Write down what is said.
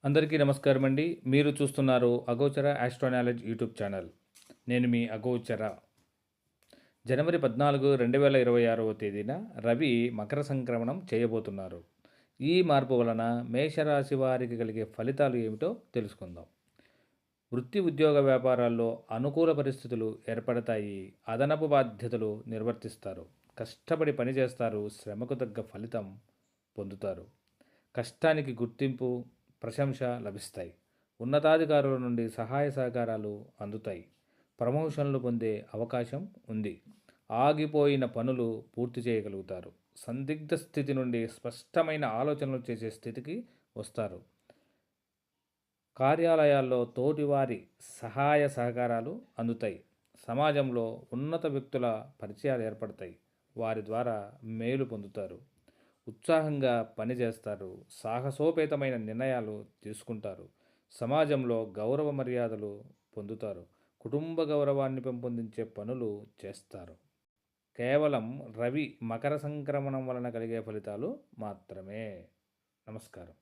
అందరికీ నమస్కారం అండి. మీరు చూస్తున్నారు అగోచర ఆస్ట్రోనాలజీ యూట్యూబ్ ఛానల్. నేను మీ అగోచర. జనవరి 14, 2026వ తేదీన రవి మకర సంక్రమణం చేయబోతున్నారు. ఈ మార్పు వలన మేషరాశి వారికి కలిగే ఫలితాలు ఏమిటో తెలుసుకుందాం. వృత్తి, ఉద్యోగ, వ్యాపారాల్లో అనుకూల పరిస్థితులు ఏర్పడతాయి. అదనపు బాధ్యతలు నిర్వర్తిస్తారు. కష్టపడి పనిచేస్తారు. శ్రమకు తగ్గ ఫలితం పొందుతారు. కష్టానికి గుర్తింపు, ప్రశంస లభిస్తాయి. ఉన్నతాధికారుల నుండి సహాయ సహకారాలు అందుతాయి. ప్రమోషన్లు పొందే అవకాశం ఉంది. ఆగిపోయిన పనులు పూర్తి చేయగలుగుతారు. సందిగ్ధ స్థితి నుండి స్పష్టమైన ఆలోచనలు చేసే స్థితికి వస్తారు. కార్యాలయాల్లో తోటివారి సహాయ సహకారాలు అందుతాయి. సమాజంలో ఉన్నత వ్యక్తుల పరిచయాలు ఏర్పడతాయి. వారి ద్వారా మేలు పొందుతారు. ఉత్సాహంగా పనిచేస్తారు. సాహసోపేతమైన నిర్ణయాలు తీసుకుంటారు. సమాజంలో గౌరవ మర్యాదలు పొందుతారు. కుటుంబ గౌరవాన్ని పెంపొందించే పనులు చేస్తారు. కేవలం రవి మకర సంక్రమణం వలన కలిగే ఫలితాలు మాత్రమే. నమస్కారం.